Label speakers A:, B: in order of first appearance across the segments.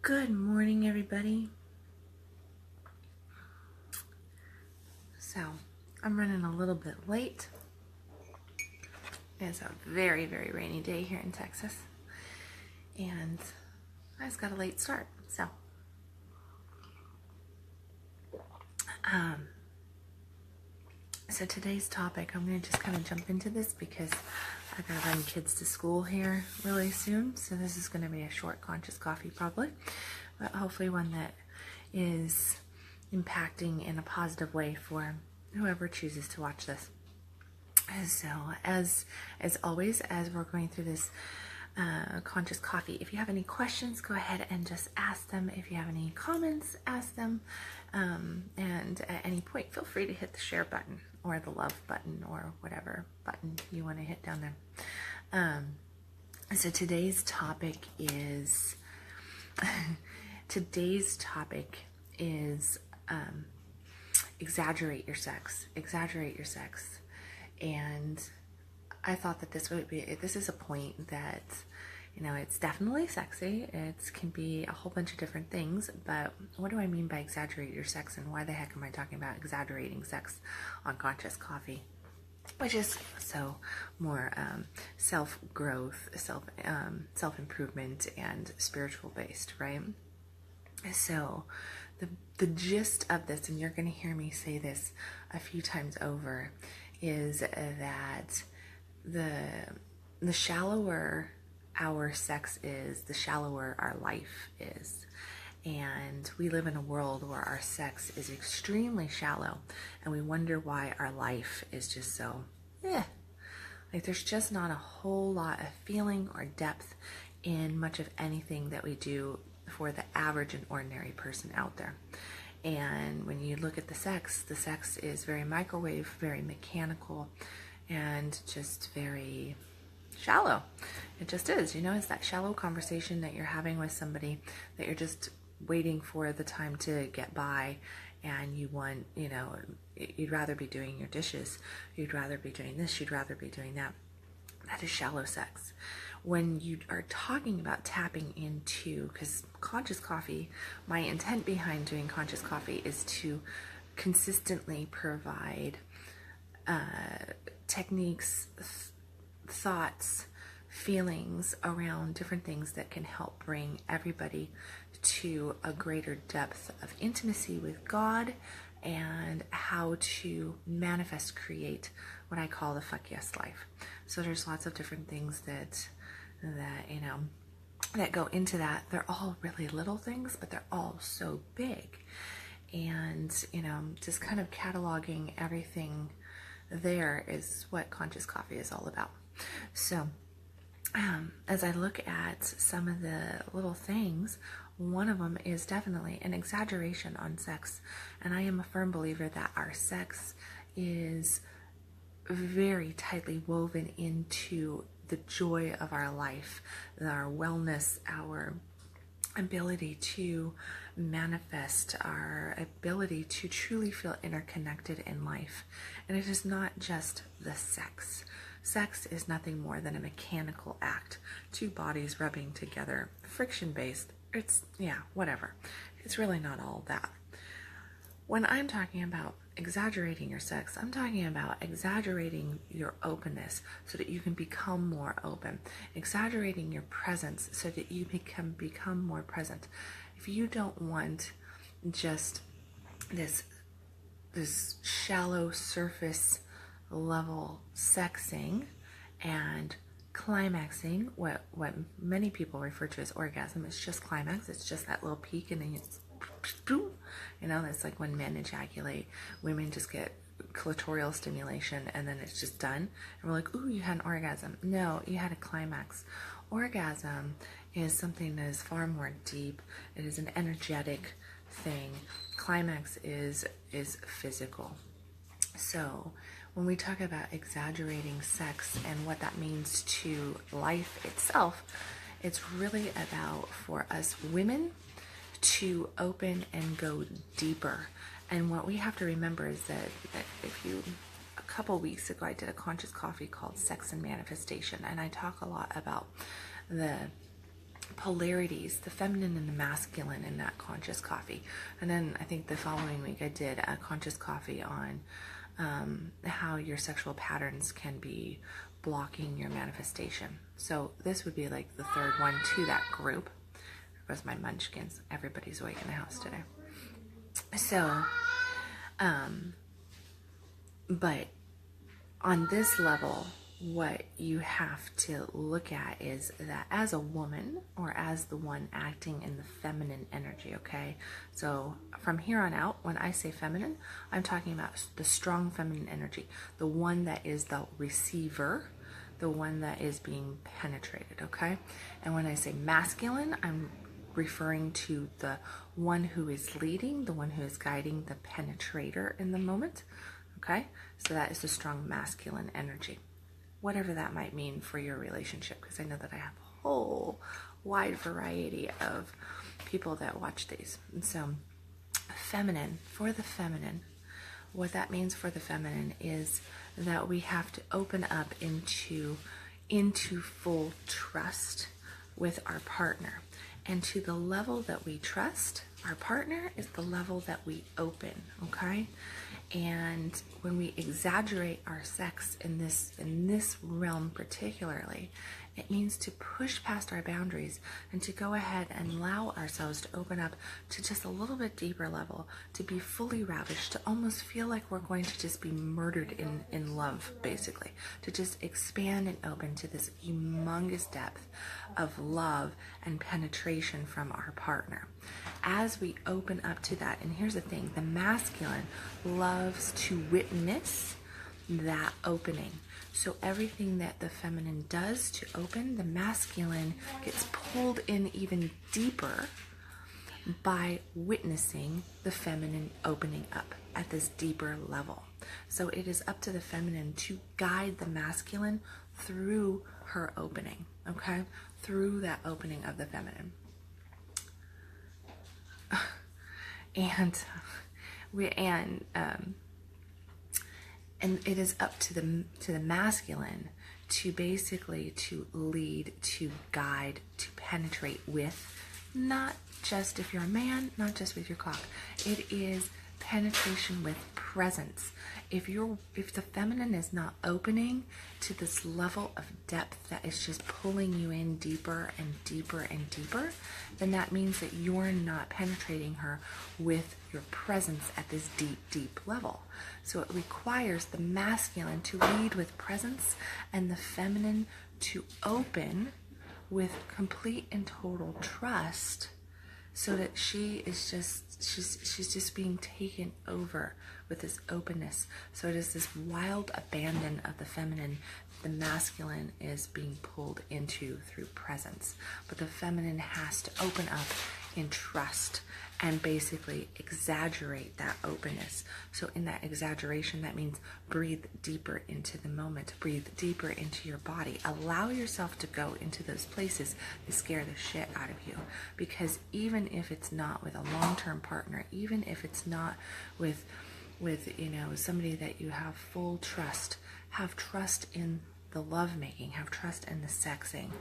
A: Good morning, everybody. So, I'm running a little bit late. It's a very, very rainy day here in Texas. And I just got a late start. So today's topic, I'm going to just kind of jump into this because I got to run kids to school here really soon. So this is going to be a short conscious coffee probably, but hopefully one that is impacting in a positive way for whoever chooses to watch this. So as always, as we're going through this conscious coffee, if you have any questions, go ahead and just ask them. If you have any comments, ask them. And at any point, feel free to hit the share button or the love button or whatever button you want to hit down there. So today's topic is exaggerate your sex. Exaggerate your sex. And I thought that this is a point that, it's definitely sexy. It can be a whole bunch of different things, but what do I mean by exaggerate your sex, and why the heck am I talking about exaggerating sex on Conscious Coffee? Which is so more self-growth, self-improvement, and spiritual based, right? So the gist of this, and you're going to hear me say this a few times over, is that the shallower our sex is, the shallower our life is. And we live in a world where our sex is extremely shallow, and we wonder why our life is just so, like there's just not a whole lot of feeling or depth in much of anything that we do for the average and ordinary person out there. And when you look at the sex is very microwave, very mechanical, and just very shallow. It just is, it's that shallow conversation that you're having with somebody that you're just waiting for the time to get by, and you want, you'd rather be doing your dishes, you'd rather be doing this, you'd rather be doing that. That is shallow sex. When you are talking about tapping into, because Conscious Coffee, my intent behind doing Conscious Coffee is to consistently provide techniques, thoughts, feelings around different things that can help bring everybody to a greater depth of intimacy with God, and how to manifest, create what I call the fuck yes life. So there's lots of different things that go into that. They're all really little things, but they're all so big. And, just kind of cataloging everything there is what Conscious Coffee is all about. So, as I look at some of the little things, one of them is definitely an exaggeration on sex. And I am a firm believer that our sex is very tightly woven into the joy of our life, our wellness, our ability to manifest, our ability to truly feel interconnected in life. And it is not just the sex. Sex is nothing more than a mechanical act, two bodies rubbing together, friction-based. It's, whatever. It's really not all that. When I'm talking about exaggerating your sex, I'm talking about exaggerating your openness so that you can become more open. Exaggerating your presence so that you can become more present. If you don't want just this shallow surface level sexing and climaxing, what many people refer to as orgasm, it's just climax. It's just that little peak, and then it's it's like when men ejaculate, women just get clitoral stimulation, and then it's just done, and we're like, ooh, you had an orgasm. No, you had a climax. Orgasm is something that is far more deep. It is an energetic thing. Climax is physical. So when we talk about exaggerating sex and what that means to life itself, it's really about, for us women, to open and go deeper. And what we have to remember is that a couple weeks ago I did a Conscious Coffee called Sex and Manifestation, and I talk a lot about the polarities, the feminine and the masculine in that conscious coffee. And then I think the following week I did a conscious coffee on how your sexual patterns can be blocking your manifestation. So this would be like the third one to that group. There goes my munchkins. Everybody's awake in the house today. So, but on this level, what you have to look at is that as a woman, or as the one acting in the feminine energy, okay? So from here on out, when I say feminine, I'm talking about the strong feminine energy, the one that is the receiver, the one that is being penetrated, okay? And when I say masculine, I'm referring to the one who is leading, the one who is guiding, the penetrator in the moment, okay? So that is the strong masculine energy. Whatever that might mean for your relationship, because I know that I have a whole wide variety of people that watch these. And so feminine, for the feminine, what that means for the feminine is that we have to open up into full trust with our partner. And to the level that we trust our partner is the level that we open, okay? And when we exaggerate our sex in this realm particularly, it means to push past our boundaries and to go ahead and allow ourselves to open up to just a little bit deeper level, to be fully ravished, to almost feel like we're going to just be murdered in love, basically, to just expand and open to this humongous depth of love and penetration from our partner. As we open up to that, and here's the thing, the masculine loves to witness that opening. So everything that the feminine does to open, the masculine gets pulled in even deeper by witnessing the feminine opening up at this deeper level. So it is up to the feminine to guide the masculine through her opening, okay? Through that opening of the feminine. And it is up to the masculine to basically to lead, to guide, to penetrate with, not just if you're a man, not just with your cock. It is penetration with presence. If the feminine is not opening to this level of depth that is just pulling you in deeper and deeper and deeper, then that means that you're not penetrating her with your presence at this deep, deep level. So it requires the masculine to lead with presence and the feminine to open with complete and total trust, so that she's just being taken over with this openness. So it is this wild abandon of the feminine. The masculine is being pulled into through presence, but the feminine has to open up in trust and basically exaggerate that openness. So in that exaggeration, that means breathe deeper into the moment, breathe deeper into your body, allow yourself to go into those places that scare the shit out of you. Because even if it's not with a long-term partner, even if it's not with somebody that you have full trust, have trust in the lovemaking, have trust in the sexing,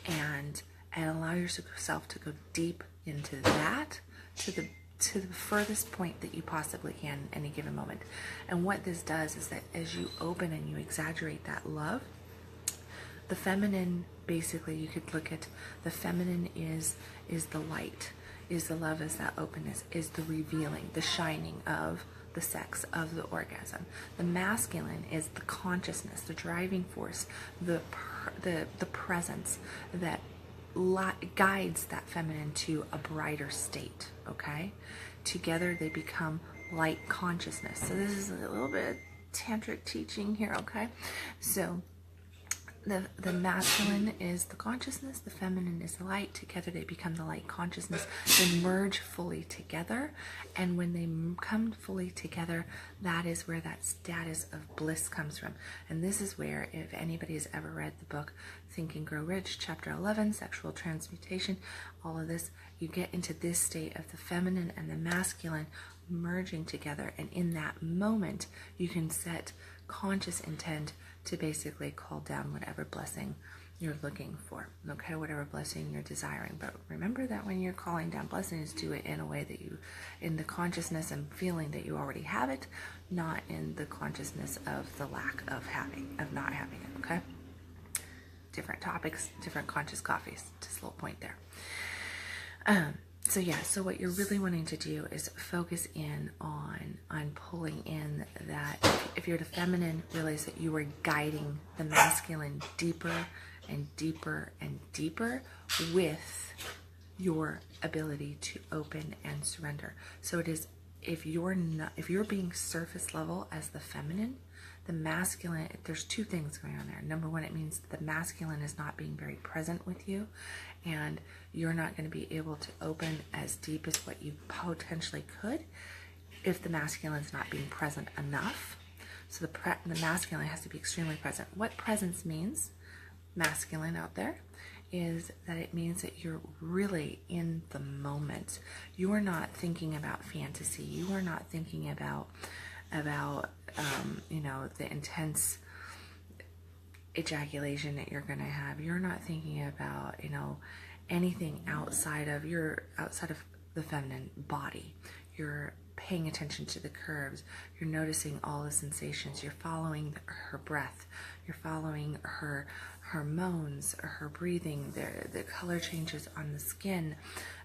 A: and allow yourself to go deep into that, to the furthest point that you possibly can in any given moment. And what this does is that as you open and you exaggerate that love, the feminine, basically you could look at the feminine is the light, is the love, is that openness, is the revealing, the shining of the sex, of the orgasm. The masculine is the consciousness, the driving force, the presence that guides that feminine to a brighter state, okay? Together they become light consciousness. So this is a little bit of tantric teaching here, okay? So the masculine is the consciousness, the feminine is the light. Together they become the light consciousness. They merge fully together, and when they come fully together, that is where that status of bliss comes from. And this is where, if anybody has ever read the book Think and Grow Rich, chapter 11, Sexual Transmutation, all of this, you get into this state of the feminine and the masculine merging together, and in that moment you can set conscious intent to basically call down whatever blessing you're looking for, okay, whatever blessing you're desiring. But remember that when you're calling down blessings, do it in a way that you, in the consciousness and feeling that you already have it, not in the consciousness of the lack of not having it, okay? Different topics, different conscious coffees, just a little point there. So what you're really wanting to do is focus in on pulling in that. If you're the feminine, realize that you are guiding the masculine deeper and deeper and deeper with your ability to open and surrender. So it is, if you're being surface level as the feminine, the masculine, there's two things going on there. Number one, it means the masculine is not being very present with you, and you're not going to be able to open as deep as what you potentially could if the masculine is not being present enough. So the masculine has to be extremely present. What presence means, masculine out there, is that it means that you're really in the moment. You are not thinking about fantasy. You are not thinking about the intense ejaculation that you're going to have. You're not thinking about, anything outside of the feminine body. You're paying attention to the curves. You're noticing all the sensations. You're following her breath. You're following her moans, her breathing, the color changes on the skin,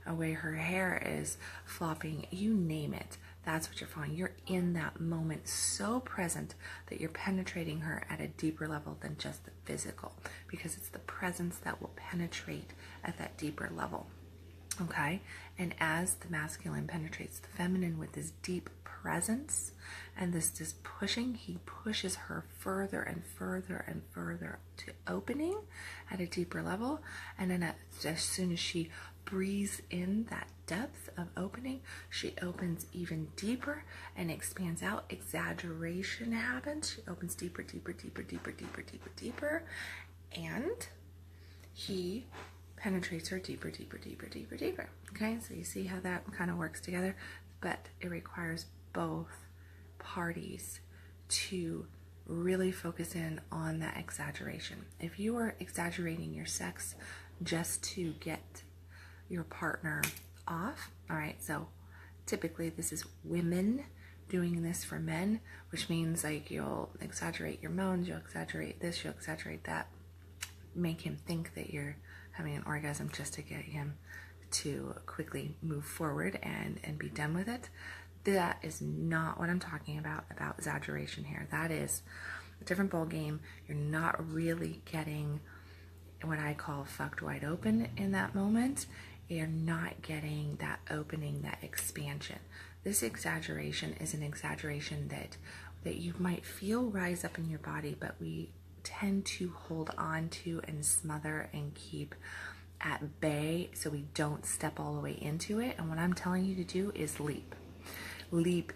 A: the way her hair is flopping, you name it. That's what you're following. You're in that moment, so present that you're penetrating her at a deeper level than just the physical, because it's the presence that will penetrate at that deeper level. Okay? And as the masculine penetrates the feminine with this deep presence and this pushing, he pushes her further and further and further to opening at a deeper level. And then as soon as she breathes in that depth of opening, she opens even deeper and expands out. Exaggeration happens. She opens deeper, deeper, deeper, deeper, deeper, deeper, deeper. And he penetrates her deeper, deeper, deeper, deeper, deeper. Okay, so you see how that kind of works together, but it requires both parties to really focus in on that exaggeration. If you are exaggerating your sex just to get your partner off, all right, so typically this is women doing this for men, which means like you'll exaggerate your moans, you'll exaggerate this, you'll exaggerate that, make him think that you're having an orgasm just to get him to quickly move forward and be done with it. That is not what I'm talking about exaggeration here. That is a different ball game. You're not really getting what I call fucked wide open in that moment. You're not getting that opening, that expansion. This exaggeration is an exaggeration that you might feel rise up in your body, but we tend to hold on to and smother and keep at bay so we don't step all the way into it. And what I'm telling you to do is leap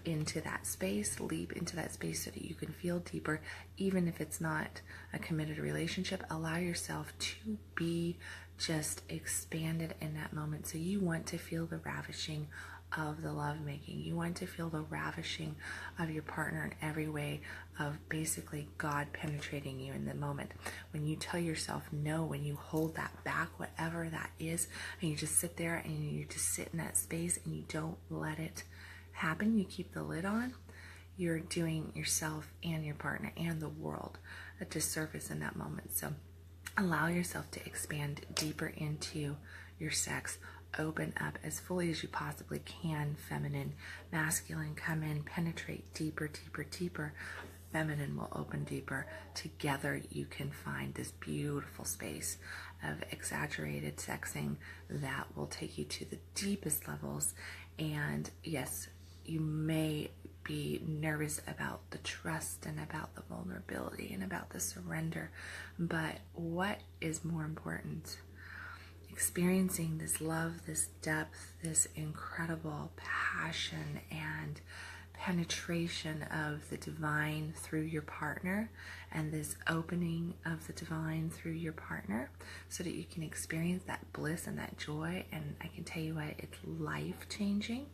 A: into that space, so that you can feel deeper, even if it's not a committed relationship. Allow yourself to be just expanded in that moment. So you want to feel the ravishing of the lovemaking. You want to feel the ravishing of your partner in every way, of basically God penetrating you in the moment. When you tell yourself no, when you hold that back, whatever that is, and you just sit there and you just sit in that space and you don't let it happen, you keep the lid on, you're doing yourself and your partner and the world a disservice in that moment. So allow yourself to expand deeper into your sex. Open up as fully as you possibly can. Feminine, masculine, come in, penetrate deeper, deeper, deeper. Feminine will open deeper. Together you can find this beautiful space of exaggerated sexing that will take you to the deepest levels. And yes, you may be nervous about the trust and about the vulnerability and about the surrender, but what is more important? Experiencing this love, this depth, this incredible passion and penetration of the divine through your partner, and this opening of the divine through your partner, so that you can experience that bliss and that joy. And I can tell you what, it's life-changing.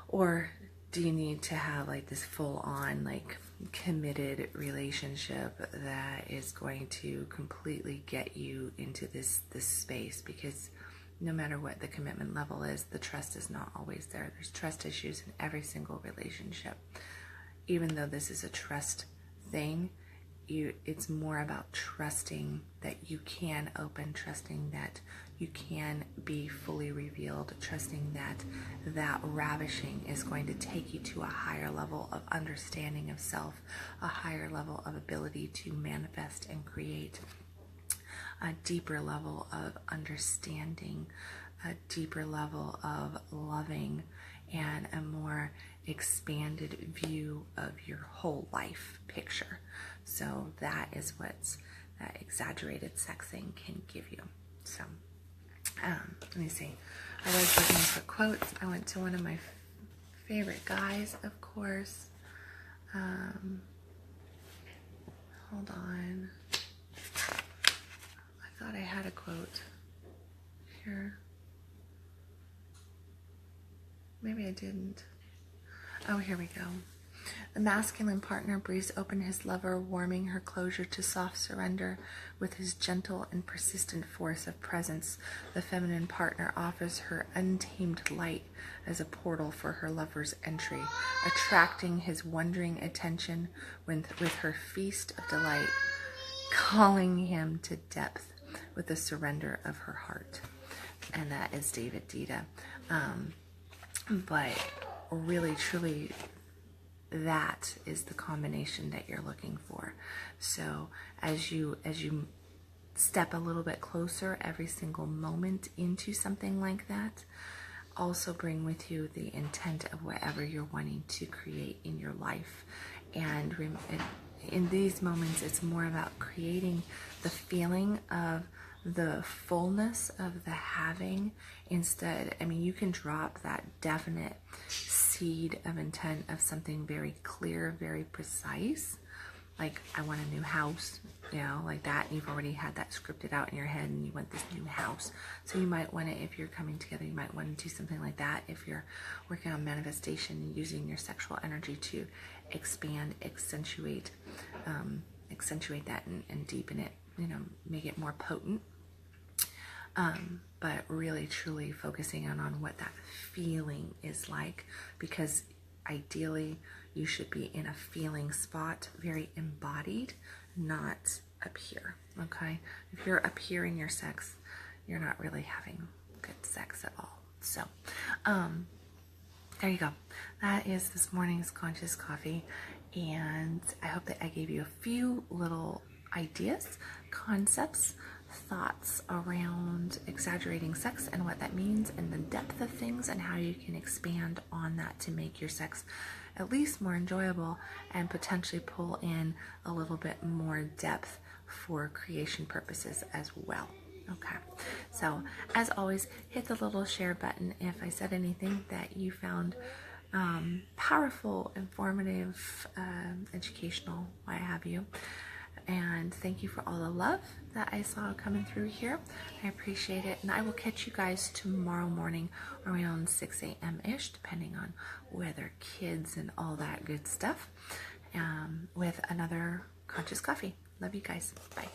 A: Or do you need to have like this full on like committed relationship that is going to completely get you into this space? Because no matter what the commitment level is, the trust is not always there. There's trust issues in every single relationship. Even though this is a trust thing, it's more about trusting that you can open, trusting that you can be fully revealed, trusting that that ravishing is going to take you to a higher level of understanding of self, a higher level of ability to manifest and create, a deeper level of understanding, a deeper level of loving, and a more expanded view of your whole life picture. So that is what that exaggerated sexing can give you. So let me see. I was looking for quotes. I went to one of my favorite guys, of course. Hold on. I thought I had a quote here. Maybe I didn't. Oh, here we go. The masculine partner breathes open his lover, warming her closure to soft surrender with his gentle and persistent force of presence. The feminine partner offers her untamed light as a portal for her lover's entry, attracting his wondering attention with her feast of delight, calling him to depth with the surrender of her heart. And that is David Dita. But really, truly, that is the combination that you're looking for. So as you step a little bit closer every single moment into something like that, also bring with you the intent of whatever you're wanting to create in your life. And in these moments, it's more about creating the feeling of the fullness of the having instead. I mean, you can drop that definite seed of intent of something very clear, very precise, like I want a new house, you know, like that. You've already had that scripted out in your head and you want this new house. So you might want to, if you're coming together, you might want to do something like that. If you're working on manifestation and using your sexual energy to expand, accentuate that and deepen it, you know, make it more potent. But really truly focusing on what that feeling is like, because ideally you should be in a feeling spot, very embodied, not up here. Okay, if you're up here in your sex, you're not really having good sex at all. So there you go. That is this morning's Conscious Coffee, and I hope that I gave you a few little ideas, concepts, thoughts around exaggerating sex and what that means and the depth of things and how you can expand on that to make your sex at least more enjoyable and potentially pull in a little bit more depth for creation purposes as well. Okay, so as always, hit the little share button if I said anything that you found powerful, informative, educational, what have you. And thank you for all the love that I saw coming through here. I appreciate it. And I will catch you guys tomorrow morning around 6 a.m.-ish, depending on weather, kids, and all that good stuff, with another Conscious Coffee. Love you guys. Bye.